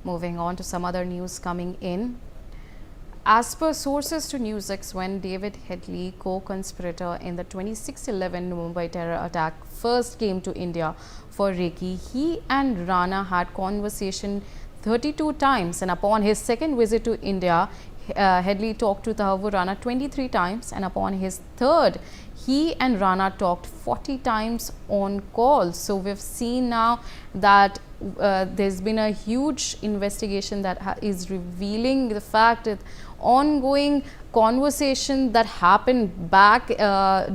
Moving on to some other news coming in. As per sources to NewsX, when David Headley, co-conspirator in the 26/11 Mumbai terror attack, first came to India for Reiki, he and Rana had conversation 32 times, and upon his second visit to India, Headley talked to Tahavvur Rana 23 times, and upon his third, he and Rana talked 40 times on calls. So we've seen now that there's been a huge investigation that is revealing the fact that ongoing conversation that happened back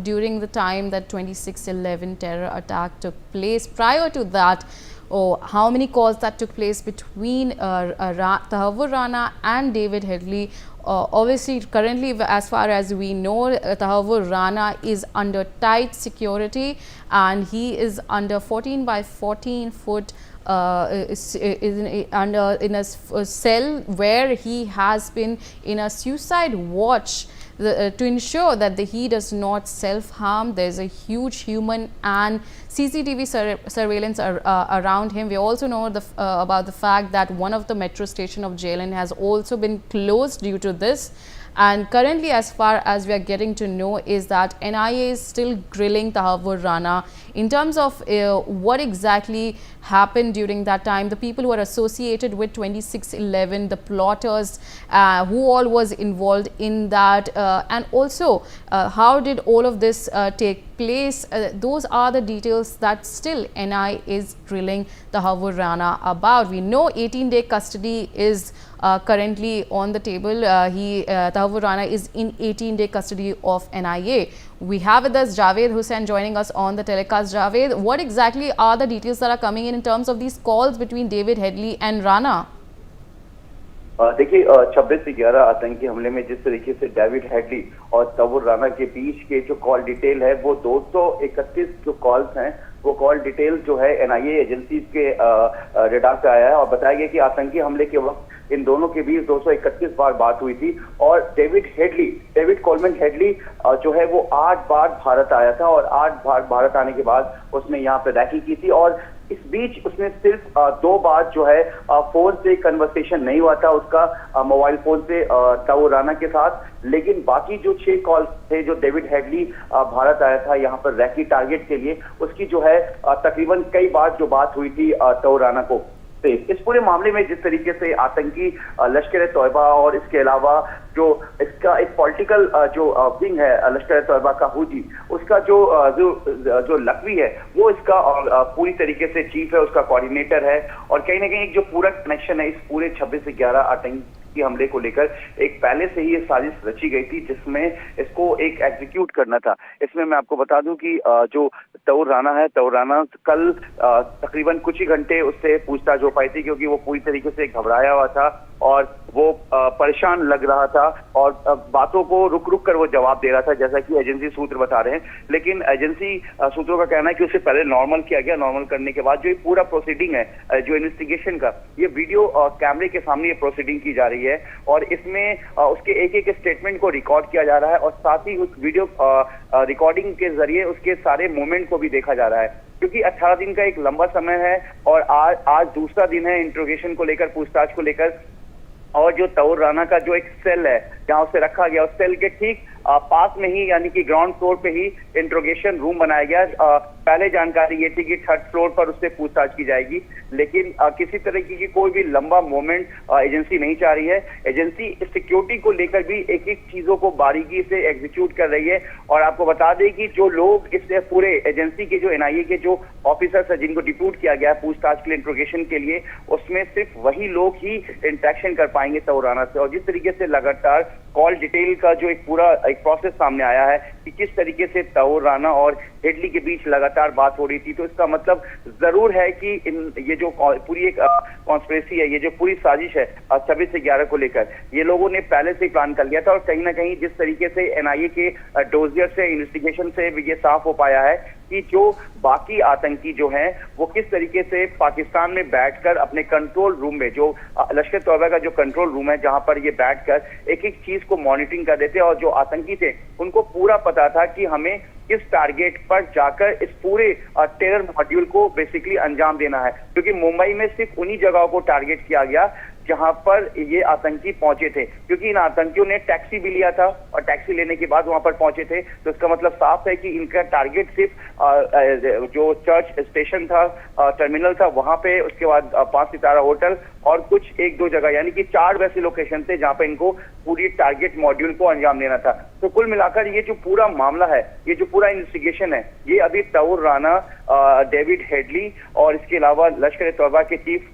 during the time that 26/11 terror attack took place. Prior to that, how many calls that took place between Tahavvur Rana and David Headley. Obviously, currently, as far as we know, Tahavvur Rana is under tight security, and he is under 14 by 14 foot in a cell where he has been in a suicide watch to ensure that he does not self-harm. There's a huge human and CCTV surveillance around him. We also know about the fact that one of the metro station of Jhelum has also been closed due to this. And currently, as far as we are getting to know, is that NIA is still grilling Tahavvur Rana in terms of what exactly happened during that time, the people who are associated with 26/11, the plotters, who all was involved in that, and also how did all of this take place. Those are the details that still NIA is grilling Tahavvur Rana about. We know 18-day custody is currently on the table. Tahavvur Rana is in 18-day custody of NIA. We have with us Javed Hussain joining us on the telecast. Javed, what exactly are the details that are coming in terms of these calls between David Headley and Rana? देखिए 26/11 आतंकी हमले में जिस तरीके से David Headley और तहाव्वुर राना के बीच के जो कॉल डिटेल है, वो 231 जो कॉल्स हैं, वो कॉल डिटेल जो है एनआईए एजेंसी के रेडार पे आया है और बताया गया कि आतंकी हमले के वक्त इन दोनों के बीच 231 बार बात हुई थी। और डेविड कोलमैन हेडली जो है वो 8 बार भारत आया था और 8 बार भारत आने के बाद उसने यहाँ पे रैकी की थी। और इस बीच उसने सिर्फ 2 बार जो है फोन से कन्वर्सेशन नहीं हुआ था उसका मोबाइल फोन से ताऊ राना के साथ, लेकिन बाकी जो 6 कॉल्स थे जो डेविड हेडली भारत आया था यहाँ पर रैकी टारगेट के लिए, उसकी जो है तकरीबन कई बार जो बात हुई थी ताऊ राना को। इस पूरे मामले में जिस तरीके से आतंकी लश्कर-ए-तौयबा और इसके अलावा जो इसका एक पॉलिटिकल जो विंग है लश्कर-ए-तौयबा का हुजी, उसका जो लकवी है वो इसका पूरी तरीके से चीफ है, उसका कोऑर्डिनेटर है। और कहीं ना कहीं एक जो पूरा कनेक्शन है इस पूरे 26/11 आतंकी हमले को लेकर एक पहले से ही ये साजिश रची गई थी जिसमें इसको एक एग्जीक्यूट करना था। इसमें मैं आपको बता दूं कि जो ताऊर राना कल तकरीबन कुछ ही घंटे उससे पूछताछ हो पाई थी क्योंकि वो पूरी तरीके से घबराया हुआ था और वो परेशान लग रहा था और बातों को रुक कर वो जवाब दे रहा था, जैसा कि एजेंसी सूत्र बता रहे हैं। लेकिन एजेंसी सूत्रों का कहना है कि उसे पहले नॉर्मल किया गया, नॉर्मल करने के बाद जो ये पूरा प्रोसीडिंग है जो इन्वेस्टिगेशन का, ये वीडियो कैमरे के सामने ये प्रोसीडिंग की जा रही है और इसमें उसके एक स्टेटमेंट को रिकॉर्ड किया जा रहा है और साथ ही उस वीडियो रिकॉर्डिंग के जरिए उसके सारे मोमेंट को भी देखा जा रहा है, क्योंकि 18 दिन का एक लंबा समय है और आज दूसरा दिन है इंट्रोगेशन को लेकर, पूछताछ को लेकर। और जो ताऊर राना का जो एक सेल है जहां उसे रखा गया, उस सेल के ठीक पास में ही यानी कि ग्राउंड फ्लोर पे ही इंट्रोगेशन रूम बनाया गया। पहले जानकारी ये थी कि 3rd फ्लोर पर उससे पूछताछ की जाएगी, लेकिन किसी तरह की कोई भी लंबा मोमेंट एजेंसी नहीं चाह रही है। एजेंसी सिक्योरिटी को लेकर भी एक एक चीजों को बारीकी से एग्जीक्यूट कर रही है। और आपको बता दें कि जो लोग इस पूरे एजेंसी के जो एनआईए के जो ऑफिसर्स है जिनको डिप्यूट किया गया है पूछताछ के लिए, इंट्रोगेशन के लिए, उसमें सिर्फ वही लोग ही इंटरेक्शन कर पाएंगे ताऊर राना से। और जिस तरीके से लगातार कॉल डिटेल का जो एक पूरा प्रोसेस सामने आया है कि किस तरीके से ताऊर राना और हेडली के बीच लगातार बात हो रही थी, तो इसका मतलब जरूर है कि ये जो पूरी एक कॉन्स्पिरेसी है, ये जो पूरी साजिश है 26/11 को लेकर, ये लोगों ने पहले से ही प्लान कर लिया था। और कहीं ना कहीं जिस तरीके से एनआईए के डोजियर से इन्वेस्टिगेशन से ये साफ हो पाया है कि जो बाकी आतंकी जो हैं वो किस तरीके से पाकिस्तान में बैठकर अपने कंट्रोल रूम में, जो लश्कर तौबा का जो कंट्रोल रूम है जहां पर ये बैठकर एक एक चीज को मॉनिटरिंग कर देते, और जो आतंकी थे उनको पूरा पता था कि हमें किस टारगेट पर जाकर इस पूरे टेरर मॉड्यूल को बेसिकली अंजाम देना है, क्योंकि मुंबई में सिर्फ उन्हीं जगहों को टारगेट किया गया जहां पर ये आतंकी पहुंचे थे, क्योंकि इन आतंकियों ने टैक्सी भी लिया था और टैक्सी लेने के बाद वहां पर पहुंचे थे। तो इसका मतलब साफ है कि इनका टारगेट सिर्फ जो चर्च स्टेशन था, टर्मिनल था वहां पे, उसके बाद 5 सितारा होटल और कुछ 1-2 जगह, यानी कि 4 वैसे लोकेशन थे जहां पे इनको पूरी टारगेट मॉड्यूल को अंजाम देना था। तो कुल मिलाकर ये जो पूरा मामला है, ये जो पूरा इन्वेस्टिगेशन है, ये अभी तौर राना, डेविड हेडली और इसके अलावा लश्कर तौबा के चीफ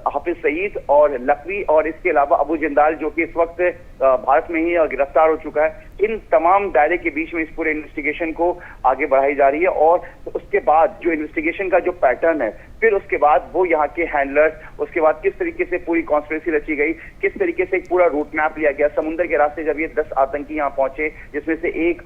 हाफिज सईद और लखवी और इसके अलावा अबू जिंदाल जो कि इस वक्त भारत में ही गिरफ्तार हो चुका है, इन तमाम दायरे के बीच में इस पूरे इन्वेस्टिगेशन को आगे बढ़ाई जा रही है। और उसके बाद जो इन्वेस्टिगेशन का जो पैटर्न है, फिर उसके बाद वो यहाँ के हैंडलर्स, उसके बाद किस तरीके से पूरी कॉन्स्पिरेसी रची गई, किस तरीके से एक पूरा रूट मैप लिया गया समुद्र के रास्ते, जब ये 10 आतंकी यहाँ पहुंचे, जिसमें से एक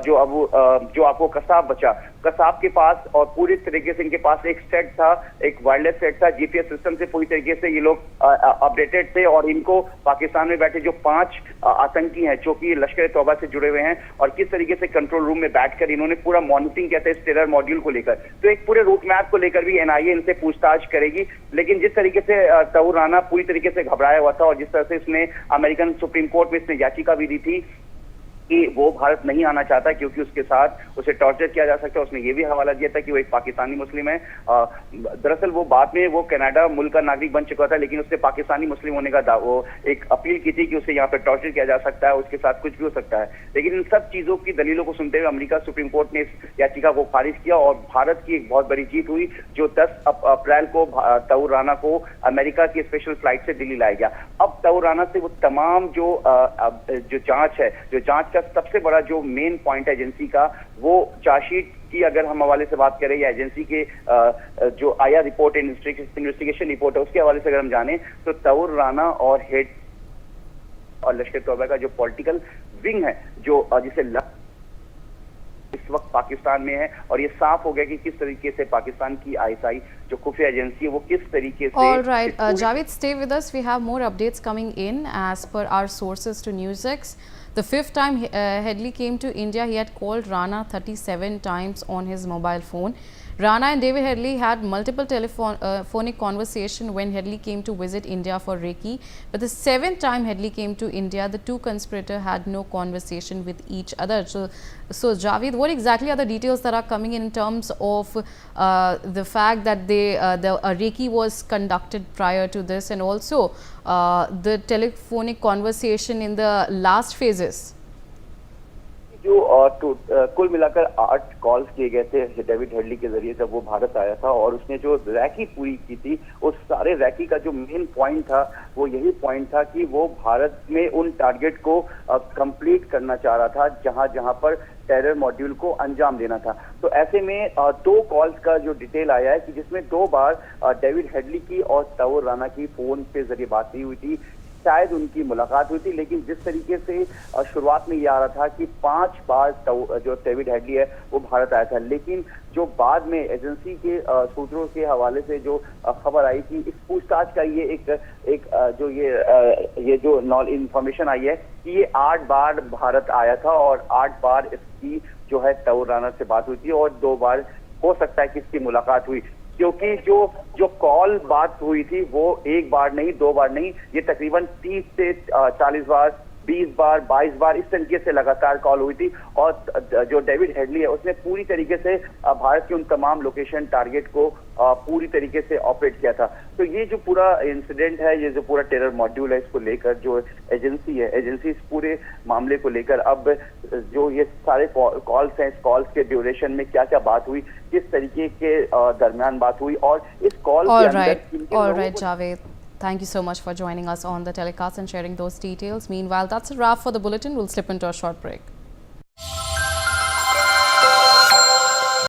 जो आपको कसाब बचा, कसाब के पास और पूरी तरीके से इनके पास एक सेट था, एक वायरलेस सेट था, जीपीएस सिस्टम से पूरी तरीके से ये लोग अपडेटेड थे, और इनको पाकिस्तान में बैठे जो 5 आतंकी हैं जो कि लश्कर तौबा से जुड़े हुए हैं, और किस तरीके से कंट्रोल रूम में बैठकर इन्होंने पूरा मॉनिटरिंग किया था इस टेरर मॉड्यूल को लेकर। तो एक पूरे रूट मैप को लेकर भी एनआईए इनसे पूछताछ करेगी। लेकिन जिस तरीके से तौर राना पूरी तरीके से घबराया हुआ था, और जिस तरह से इसने अमेरिकन सुप्रीम कोर्ट में इसने याचिका भी दी थी कि वो भारत नहीं आना चाहता क्योंकि उसके साथ उसे टॉर्चर किया जा सकता है, उसने ये भी हवाला दिया था कि वो एक पाकिस्तानी मुस्लिम है। दरअसल वो बाद में वो कनाडा मुल्क का नागरिक बन चुका था, लेकिन उसने पाकिस्तानी मुस्लिम होने का वो एक अपील की थी कि उसे यहाँ पे टॉर्चर किया जा सकता है, उसके साथ कुछ भी हो सकता है। लेकिन इन सब चीजों की दलीलों को सुनते हुए अमेरिका सुप्रीम कोर्ट ने इस याचिका को खारिज किया, और भारत की एक बहुत बड़ी जीत हुई, जो 10 अप्रैल को तौर राना को अमेरिका की स्पेशल फ्लाइट से दिल्ली लाया गया। अब तौर राना से वो तमाम जो जांच है, जो जांच सबसे बड़ा जो मेन पॉइंट है एजेंसी का, वो चार्जशीट की अगर हम हवाले से बात करें, या एजेंसी के जो आया रिपोर्ट, इन्वेस्टिगेशन रिपोर्ट है, उसके हवाले से अगर हम जाने तो तौर राना और हेड और लश्कर तौबा का जो पॉलिटिकल विंग है, जो जिसे इस वक्त पाकिस्तान में है, और ये साफ हो गया कि किस तरीके से पाकिस्तान की आईएसआई जो खुफिया एजेंसी है वो किस तरीके से। All right, Javed, stay with us. We have more updates coming in as per our sources to NewsX. The 5th time Headley came to India, he had called Rana 37 times on his mobile phone. Rana and David Headley had multiple telephonic conversation when Headley came to visit India for Reiki. But the 7th time Headley came to India, the two conspirators had no conversation with each other. So Javed, what exactly are the details that are coming in terms of the fact that the Reiki was conducted prior to this, and also the telephonic conversation in the last phases? जो कुल मिलाकर 8 calls किए गए थे David Headley के जरिए जब वो भारत आया था, और उसने जो रैकी पूरी की थी, उस सारे रैकी का जो मेन पॉइंट था वो यही पॉइंट था कि वो भारत में उन टारगेट को कंप्लीट करना चाह रहा था जहां जहां पर टेरर मॉड्यूल को अंजाम देना था। तो ऐसे में 2 कॉल्स का जो डिटेल आया है कि जिसमें 2 बार डेविड हेडली की और तौर राना की फोन पे जरिए बात नहीं हुई थी, शायद उनकी मुलाकात हुई थी, लेकिन जिस तरीके से शुरुआत में ये आ रहा था कि 5 बार जो डेविड हेडली है वो भारत आया था, लेकिन जो बाद में एजेंसी के सूत्रों के हवाले से जो खबर आई कि इस पूछताछ का ये ये जो इंफॉर्मेशन आई है कि ये 8 बार भारत आया था, और 8 बार इसकी जो है तौर राना से बात हुई थी, और 2 बार हो सकता है कि इसकी मुलाकात हुई, क्योंकि जो कॉल बात हुई थी वो 1 बार नहीं, 2 बार नहीं, ये तकरीबन 30 से 40 बार, 20 बार, 22 बार इस तरीके से लगातार कॉल हुई थी। और जो डेविड हेडली है उसने पूरी तरीके से भारत के उन तमाम लोकेशन टारगेट को पूरी तरीके से ऑपरेट किया था। तो ये जो पूरा इंसिडेंट है, ये जो पूरा टेरर मॉड्यूल है, इसको लेकर जो एजेंसी है, एजेंसी इस पूरे मामले को लेकर अब जो ये सारे कॉल्स हैं, इस कॉल्स के ड्यूरेशन में क्या क्या बात हुई, किस तरीके के दरमियान बात हुई, और इस कॉल के अंदर All right, Javed. Thank you so much for joining us on the telecast and sharing those details. Meanwhile, that's a wrap for the bulletin. We'll slip into a short break.